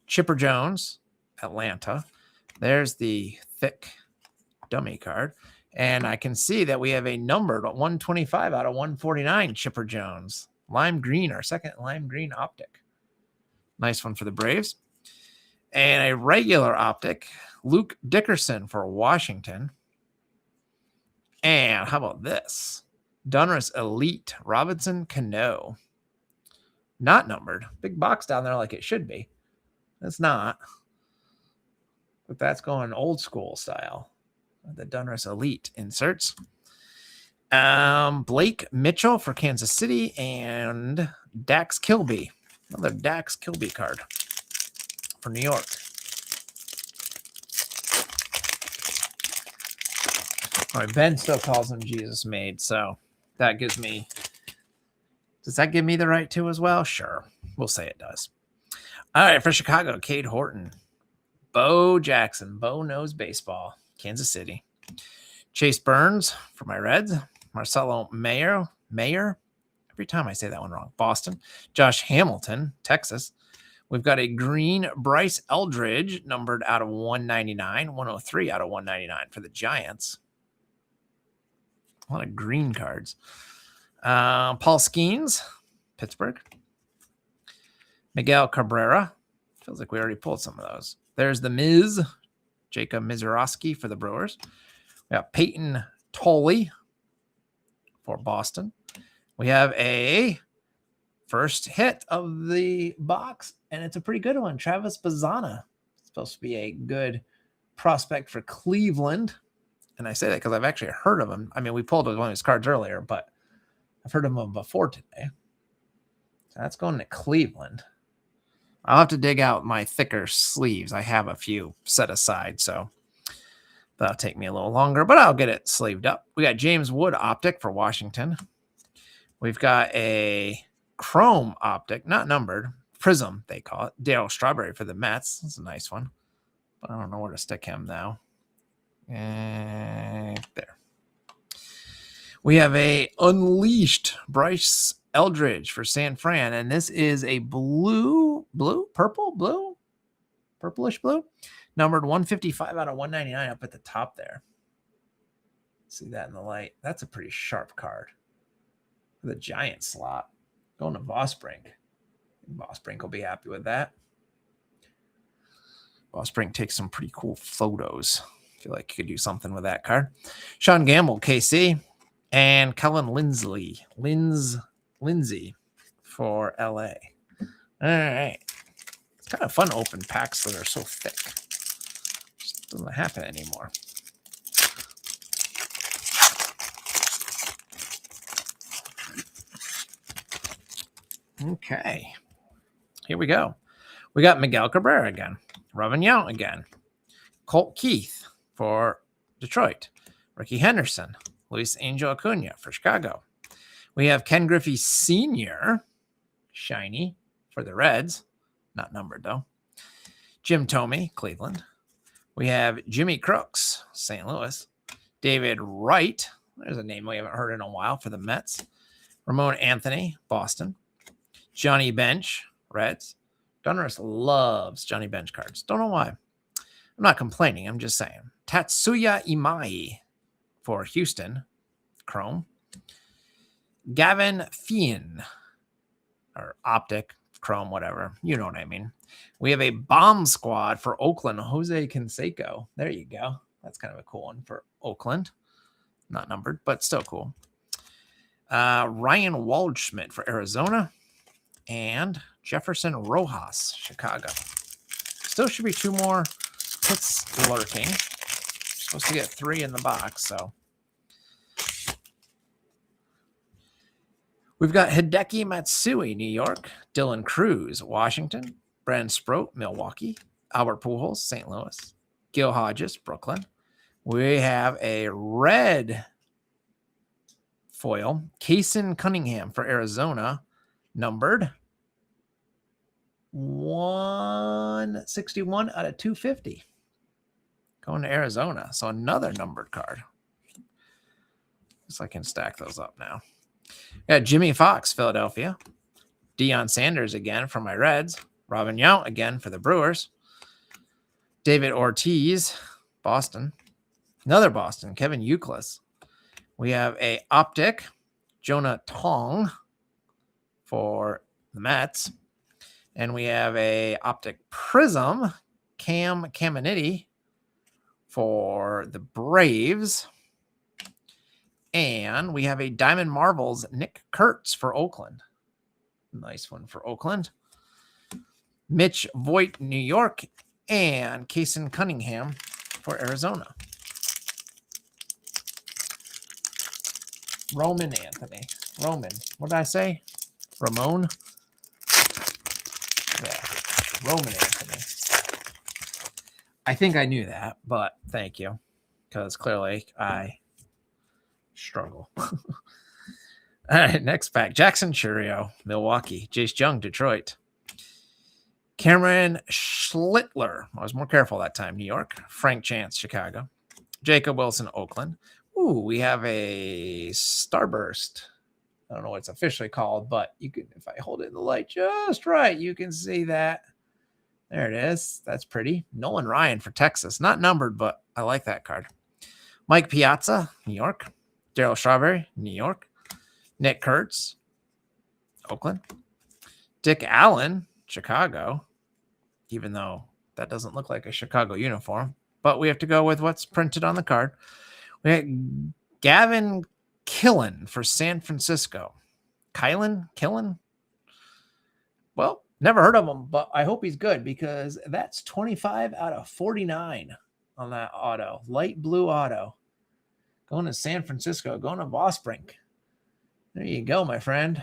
Chipper Jones, Atlanta. There's the thick dummy card. And I can see that we have a numbered 125 out of 149 Chipper Jones. Lime green, our second lime green optic. Nice one for the Braves. And a regular optic, Luke Dickerson for Washington. And how about this? Donruss Elite, Robinson Cano. Not numbered. Big box down there like it should be. It's not. But that's going old school style. The Donruss Elite inserts. Blake Mitchell for Kansas City and Dax Kilby. Another Dax Kilby card for New York. All right, Ben still calls him Jesus Made, so that gives me... Does that give me the right to as well? Sure. We'll say it does. All right, for Chicago, Cade Horton. Bo Jackson. Bo knows baseball. Kansas City. Chase Burns for my Reds. Marcelo Mayer. Every time I say that one wrong. Boston. Josh Hamilton, Texas. We've got a green Bryce Eldridge, numbered out of 199. 103 out of 199 for the Giants. A lot of green cards. Paul Skeens, Pittsburgh. Miguel Cabrera. Feels like we already pulled some of those. There's the Miz, Jacob Mizorowski for the Brewers. We have Peyton Tolley for Boston. We have a first hit of the box, and it's a pretty good one. Travis Bazzana. It's supposed to be a good prospect for Cleveland. And I say that because I've actually heard of him. I mean, we pulled one of his cards earlier, but I've heard of him before today. So that's going to Cleveland. I'll have to dig out my thicker sleeves. I have a few set aside, so that'll take me a little longer, but I'll get it sleeved up. We got James Wood optic for Washington. We've got a chrome optic, not numbered, prism, they call it. Darryl Strawberry for the Mets. That's a nice one, but I don't know where to stick him now. And there. We have a unleashed Bryce Eldridge for San Fran, and this is a purplish blue, numbered 155 out of 199 up at the top there. See that in the light? That's a pretty sharp card for the Giant slot. Going to Vosbrink. Vosbrink will be happy with that. Vosbrink takes some pretty cool photos. I feel like you could do something with that card. Sean Gamble, KC, and Kellen Lindsey for LA. All right. It's kind of fun to open packs that are so thick. Just doesn't happen anymore. Okay. Here we go. We got Miguel Cabrera again. Robin Yount again. Colt Keith for Detroit. Ricky Henderson. Luis Angel Acuna for Chicago. We have Ken Griffey Sr., shiny, for the Reds. Not numbered, though. Jim Thome, Cleveland. We have Jimmy Crooks, St. Louis. David Wright, there's a name we haven't heard in a while, for the Mets. Ramon Anthony, Boston. Johnny Bench, Reds. Donruss loves Johnny Bench cards. Don't know why. I'm not complaining. I'm just saying. Tatsuya Imai for Houston, chrome. Gavin Fien, or optic, chrome, whatever. You know what I mean. We have a bomb squad for Oakland, Jose Canseco. There you go. That's kind of a cool one for Oakland. Not numbered, but still cool. Ryan Waldschmidt for Arizona. And Jefferson Rojas, Chicago. Still should be 2 more hits lurking. Supposed to get 3 in the box, so. We've got Hideki Matsui, New York. Dylan Cruz, Washington. Brandon Sproat, Milwaukee. Albert Pujols, St. Louis. Gil Hodges, Brooklyn. We have a red foil. Kaysen Cunningham for Arizona. numbered 161 out of 250. Going to Arizona. So another numbered card. So I can stack those up now. Got Jimmy Fox, Philadelphia. Deion Sanders again for my Reds. Robin Yount again for the Brewers. David Ortiz, Boston. Another Boston, Kevin Youkilis. We have a Optic, Jonah Tong for the Mets. And we have a Optic Prism, Cam Caminiti for the Braves. And we have a Diamond Marvels, Nick Kurtz for Oakland. Nice one for Oakland. Mitch Voigt, New York. And Kason Cunningham for Arizona. Roman Anthony. Roman. What did I say? Ramon? Yeah. Roman Anthony. I think I knew that, but thank you. Because clearly I struggle. All right, next pack. Jackson Churio, Milwaukee. Jace Jung, Detroit. Cameron Schlittler. I was more careful that time. New York. Frank Chance, Chicago. Jacob Wilson, Oakland. Ooh, we have a Starburst. I don't know what it's officially called, but you can, if I hold it in the light just right, you can see that. There it is. That's pretty. Nolan Ryan for Texas. Not numbered, but I like that card. Mike Piazza, New York. Darryl Strawberry, New York. Nick Kurtz, Oakland. Dick Allen, Chicago. Even though that doesn't look like a Chicago uniform. But we have to go with what's printed on the card. We got Gavin Killen for San Francisco. Killen? Well, never heard of him, but I hope he's good because that's 25 out of 49 on that auto. Light blue auto. Going to San Francisco. Going to Vosbrink. There you go, my friend.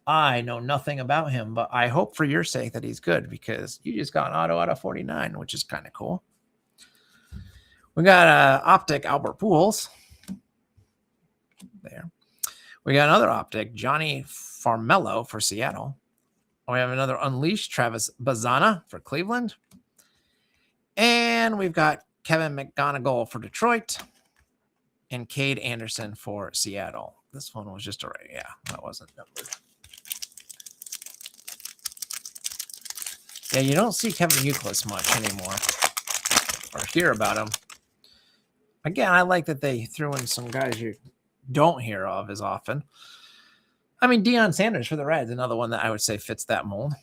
I know nothing about him, but I hope for your sake that he's good because you just got an auto out of 49, which is kind of cool. We got Optic Albert Pujols. There. We got another Optic, Johnny Farmello for Seattle. We have another Unleashed, Travis Bazzana for Cleveland. And we've got Kevin McGonigal for Detroit. And Cade Anderson for Seattle. This one was just alright. Yeah, that wasn't numbered. Yeah, you don't see Kevin Youkilis much anymore. Or hear about him. Again, I like that they threw in some guys you don't hear of as often. I mean, Deion Sanders for the Reds, another one that I would say fits that mold.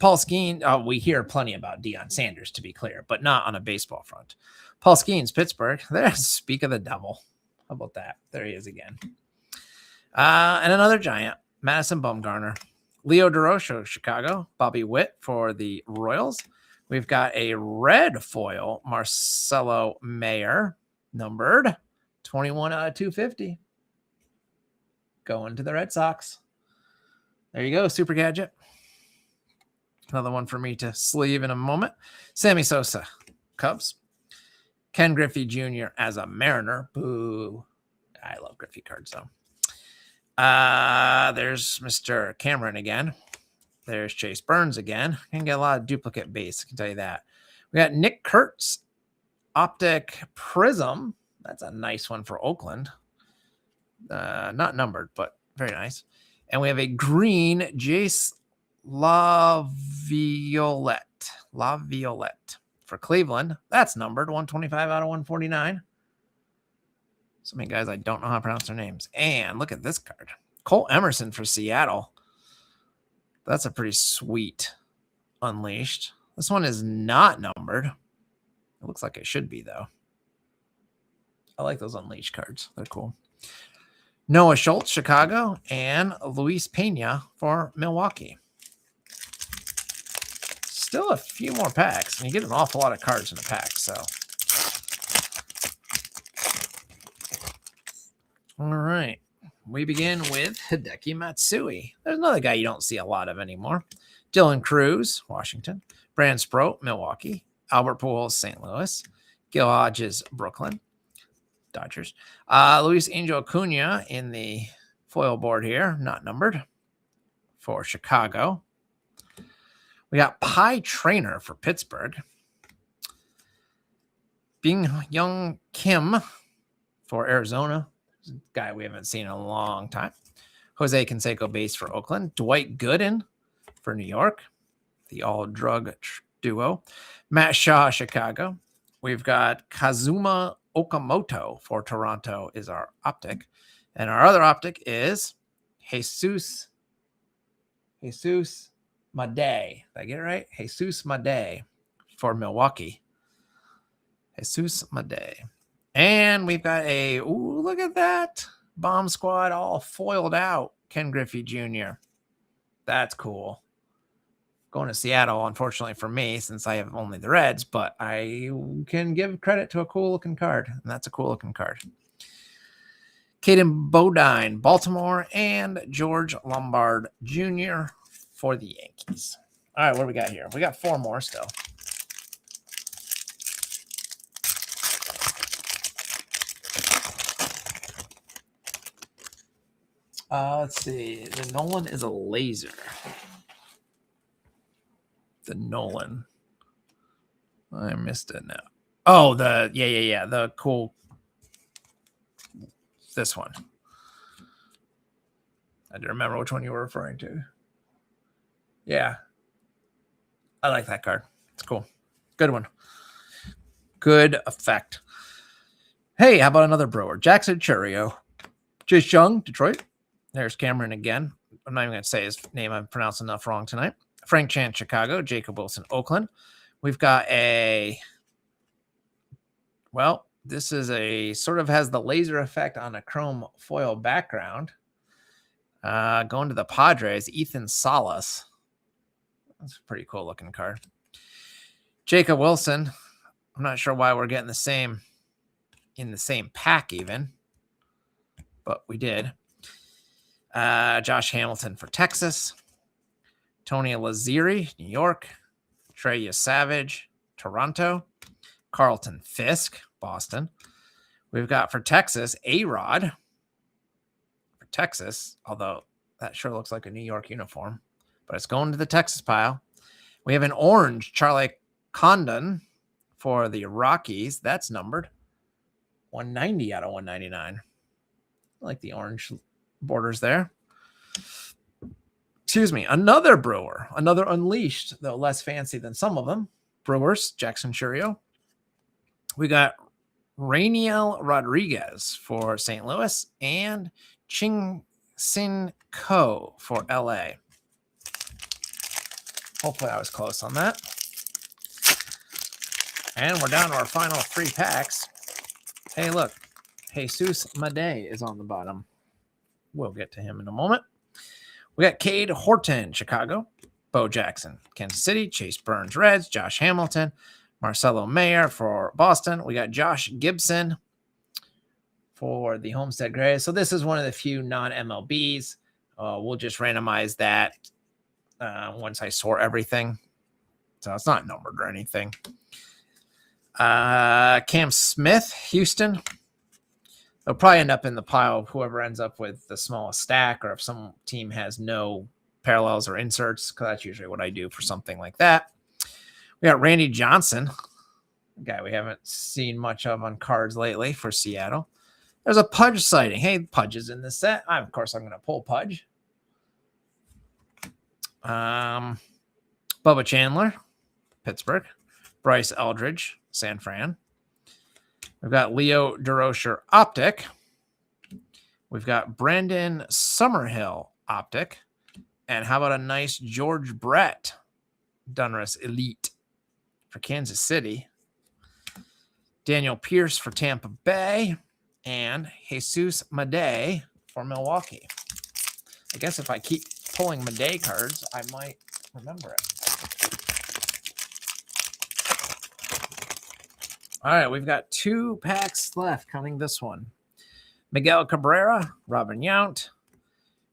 Paul Skeens, we hear plenty about Deion Sanders, to be clear, but not on a baseball front. Paul Skeens, Pittsburgh. There's speak of the devil. How about that? There he is again. And another Giant, Madison Bumgarner. Leo DeRocha, Chicago. Bobby Witt for the Royals. We've got a red foil, Marcelo Mayer, numbered 21 out of 250. Going to the Red Sox. There you go, Super Gadget. Another one for me to sleeve in a moment. Sammy Sosa, Cubs. Ken Griffey Jr. as a Mariner. Boo. I love Griffey cards, though. There's Mr. Cameron again. There's Chase Burns again. Can get a lot of duplicate base, I can tell you that. We got Nick Kurtz, Optic Prism. That's a nice one for Oakland. Not numbered, but very nice. And we have a green Jace LaViolette for Cleveland. That's numbered 125 out of 149. So many guys I don't know how to pronounce their names. And look at this card. Cole Emerson for Seattle. That's a pretty sweet Unleashed. This one is not numbered. It looks like it should be, though. I like those Unleashed cards. They're cool. Noah Schultz, Chicago, and Luis Pena for Milwaukee. Still a few more packs, and you get an awful lot of cards in a pack, so. All right. We begin with Hideki Matsui. There's another guy you don't see a lot of anymore. Dylan Cruz, Washington. Brand Sproat, Milwaukee. Albert Pujols, St. Louis. Gil Hodges, Brooklyn. Dodgers. Luis Angel Acuna foil board here, not numbered, for Chicago. We got Pie Trainer for Pittsburgh. Bing Young Kim for Arizona. Guy we haven't seen in a long time. Jose Canseco base for Oakland. Dwight Gooden for New York. The all-drug duo. Matt Shaw, Chicago. We've got Kazuma Okamoto for Toronto is our optic. And our other optic is Jesus Made. Did I get it right? Jesus Made for Milwaukee. Jesus Made. And we've got a, ooh, look at that. Bomb Squad all foiled out. Ken Griffey Jr. That's cool. Going to Seattle, unfortunately for me, since I have only the Reds, but I can give credit to a cool looking card, and that's a cool looking card. Caden Bodine, Baltimore, and George Lombard Jr. for the Yankees. All right, what do we got here? We got 4 more still. Let's see. The Nolan is a laser. The Nolan. I missed it now. Oh, the yeah. The cool. This one. I don't remember which one you were referring to. Yeah. I like that card. It's cool. Good one. Good effect. Hey, how about another Brewer? Jackson Chourio. Chase Young, Detroit. There's Cameron again. I'm not even going to say his name. I've pronounced enough wrong tonight. Frank Chan, Chicago. Jacob Wilson, Oakland. We've got a, well, this is a sort of has the laser effect on a chrome foil background. Going to the Padres, Ethan Salas. That's a pretty cool looking card. Jacob Wilson. I'm not sure why we're getting the same in the same pack even, but we did. Josh Hamilton for Texas. Tony Lazzeri, New York. Treya Savage, Toronto. Carlton Fisk, Boston. We've got for Texas, A-Rod for Texas, although that sure looks like a New York uniform, but it's going to the Texas pile. We have an orange, Charlie Condon for the Rockies. That's numbered 190 out of 199. I like the orange borders there. Excuse me. Another Brewer, another Unleashed, though less fancy than some of them. Brewers, Jackson Chourio. We got Rainiel Rodriguez for St. Louis and Ching Sin Ko for LA. Hopefully I was close on that. And we're down to our final 3 packs. Hey, look. Jesus Made is on the bottom. We'll get to him in a moment. We got Cade Horton, Chicago. Bo Jackson, Kansas City. Chase Burns, Reds. Josh Hamilton. Marcelo Mayer for Boston. We got Josh Gibson for the Homestead Grays. So this is one of the few non-MLBs. We'll just randomize that once I sort everything. So it's not numbered or anything. Cam Smith, Houston. They'll probably end up in the pile of whoever ends up with the smallest stack, or if some team has no parallels or inserts, because that's usually what I do for something like that. We got Randy Johnson, a guy we haven't seen much of on cards lately for Seattle. There's a Pudge sighting. Hey, Pudge is in this set. Of course, I'm going to pull Pudge. Bubba Chandler, Pittsburgh. Bryce Eldridge, San Fran. We've got Leo DeRocher, Optic. We've got Brandon Summerhill, Optic. And how about a nice George Brett, Donruss Elite for Kansas City. Daniel Pierce for Tampa Bay. And Jesus Made for Milwaukee. I guess if I keep pulling Made cards, I might remember it. All right, we've got 2 packs left coming this one. Miguel Cabrera, Robin Yount,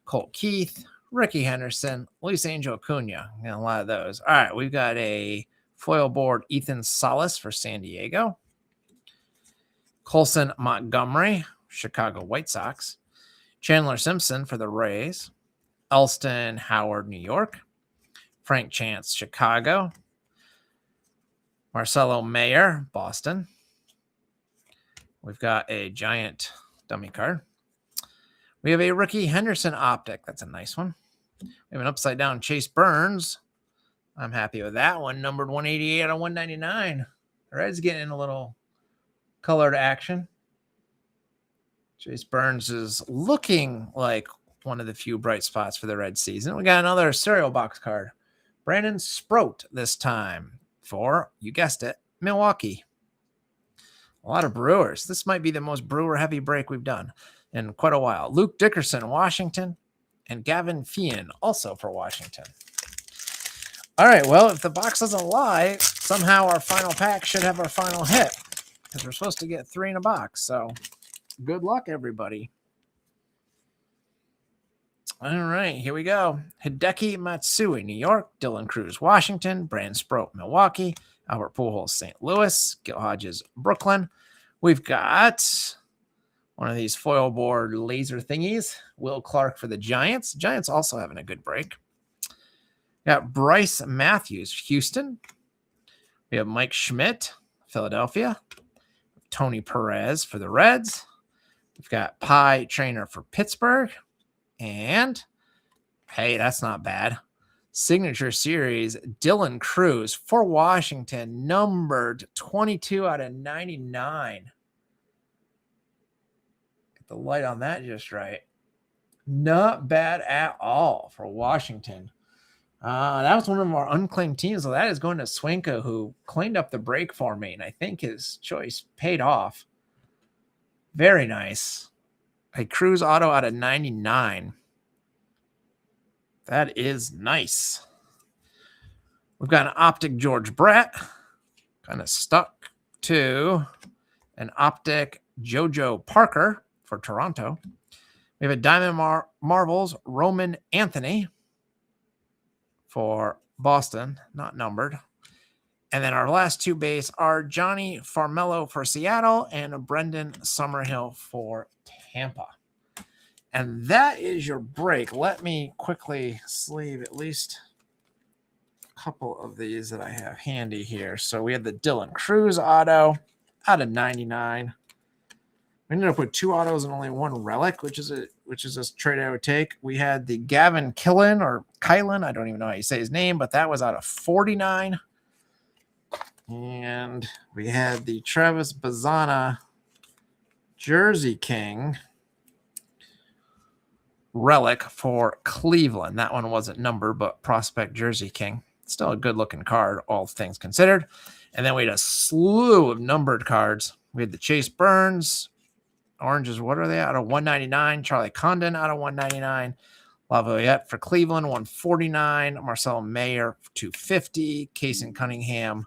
Colt Keith, Ricky Henderson, Luis Angel Acuna. A lot of those. All right, we've got a foil board Ethan Salas for San Diego. Colson Montgomery, Chicago White Sox. Chandler Simpson for the Rays. Elston Howard, New York. Frank Chance, Chicago. Marcelo Mayer, Boston. We've got a giant dummy card. We have a Ricky Henderson optic. That's a nice one. We have an upside down Chase Burns. I'm happy with that one. Numbered 188 out of 199. The Reds getting a little colored action. Chase Burns is looking like one of the few bright spots for the Red season. We got another cereal box card. Brandon Sproat this time for, you guessed it, Milwaukee. A lot of Brewers. This might be the most Brewer-heavy break we've done in quite a while. Luke Dickerson, Washington, and Gavin Feehan, also for Washington. All right, well, if the box doesn't lie, somehow our final pack should have our final hit, because we're supposed to get 3 in a box. So good luck, everybody. All right, here we go. Hideki Matsui, New York. Dylan Cruz, Washington. Brandon Sproat, Milwaukee. Albert Pujols, St. Louis. Gil Hodges, Brooklyn. We've got one of these foil board laser thingies. Will Clark for the Giants. Giants also having a good break. Got Bryce Matthews, Houston. We have Mike Schmidt, Philadelphia. Tony Perez for the Reds. We've got Pie Trainer for Pittsburgh. And, hey, that's not bad. Signature Series, Dylan Cruz for Washington, numbered 22 out of 99. Get the light on that just right. Not bad at all for Washington. That was one of our unclaimed teams. So that is going to Swinka, who cleaned up the break for me, and I think his choice paid off. Very nice. A Cruz auto out of 99. That is nice. We've got an optic George Brett. Kind of stuck to an optic JoJo Parker for Toronto. We have a Diamond Marvels Roman Anthony for Boston, not numbered. And then our last 2 base are Johnny Farmello for Seattle and a Brendan Summerhill for Tampa. And that is your break. Let me quickly sleeve at least a couple of these that I have handy here. So we have the Dylan Cruz auto out of 99. We ended up with 2 autos and only 1 relic, which is a trade I would take. We had the Gavin Kylan, I don't even know how you say his name, but that was out of 49. And we had the Travis Bazana Jersey King relic for Cleveland. That one wasn't numbered, but Prospect Jersey King. Still a good-looking card, all things considered. And then we had a slew of numbered cards. We had the Chase Burns. Oranges, what are they? Out of 199. Charlie Condon out of 199. Laviolette for Cleveland, 149. Marcelo Mayer, 250. Kason Cunningham,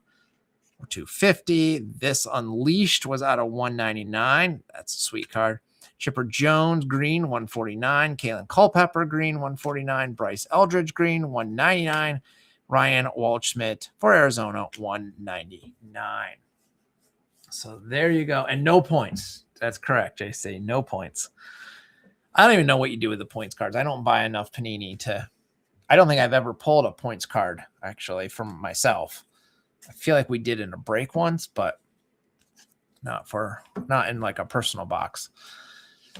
250. This Unleashed was out of 199. That's a sweet card. Chipper Jones, green, 149. Kalen Culpepper, green, 149. Bryce Eldridge, green, 199. Ryan Waldschmidt for Arizona, 199. So there you go. And no points. That's correct, JC. No points. I don't even know what you do with the points cards. I don't buy enough Panini to... I don't think I've ever pulled a points card, actually, from myself. I feel like we did in a break once, but not in like a personal box.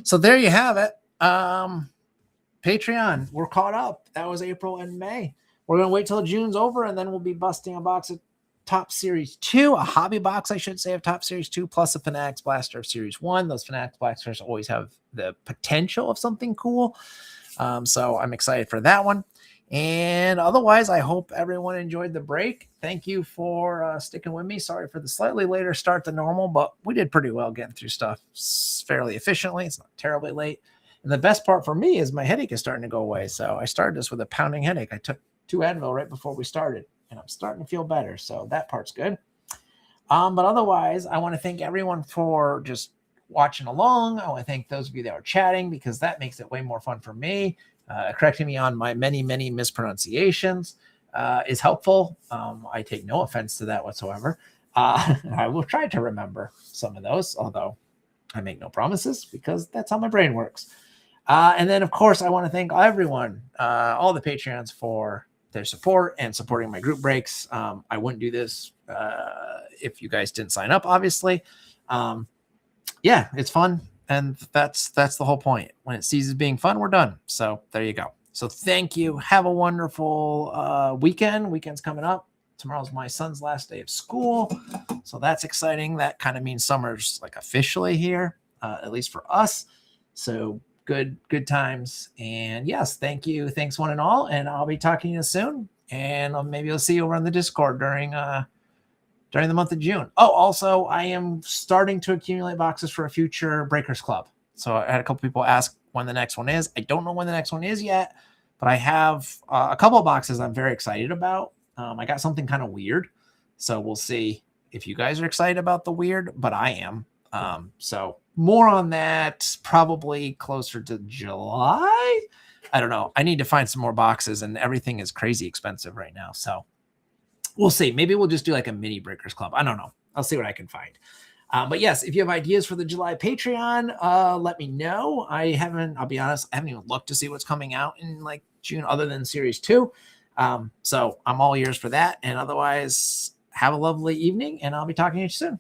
So there you have it. Patreon, we're caught up. That was April and May. We're going to wait till June's over, and then we'll be busting a box of Top Series 2, a hobby box, I should say, of Top Series 2, plus a Fanatics Blaster of Series 1. Those Fanatics Blasters always have the potential of something cool. So I'm excited for that one. And otherwise, I hope everyone enjoyed the break. Thank you for sticking with me. Sorry for the slightly later start than normal, but we did pretty well getting through stuff fairly efficiently. It's not terribly late. And the best part for me is my headache is starting to go away. So I started this with a pounding headache. I took 2 Advil right before we started, and I'm starting to feel better. So that part's good. But otherwise, I want to thank everyone for just watching along. I want to thank those of you that are chatting, because that makes it way more fun for me. Correcting me on my many mispronunciations is helpful. I take no offense to that whatsoever. I will try to remember some of those, although I make no promises, because that's how my brain works. And then, of course, I want to thank everyone, all the Patreons for their support and supporting my group breaks. I wouldn't do this if you guys didn't sign up, obviously. Yeah, it's fun. And that's the whole point. When it ceases being fun, we're done. So there you go. So thank you. Have a wonderful weekend. Weekend's coming up. Tomorrow's my son's last day of school. So that's exciting. That kind of means summer's like officially here, at least for us. So good times. And yes, thank you. Thanks one and all. And I'll be talking to you soon. And maybe I'll see you over on the Discord during the month of June. Oh, also, I am starting to accumulate boxes for a future Breakers Club. So I had a couple people ask when the next one is. I don't know when the next one is yet, but I have a couple of boxes I'm very excited about. I got something kind of weird. So we'll see if you guys are excited about the weird, but I am. So more on that probably closer to July. I don't know. I need to find some more boxes, and everything is crazy expensive right now. So we'll see. Maybe we'll just do like a mini Breakers Club. I don't know. I'll see what I can find. But yes, if you have ideas for the July Patreon, let me know. I'll be honest, I haven't even looked to see what's coming out in like June other than Series 2. So I'm all ears for that. And otherwise, have a lovely evening, and I'll be talking to you soon.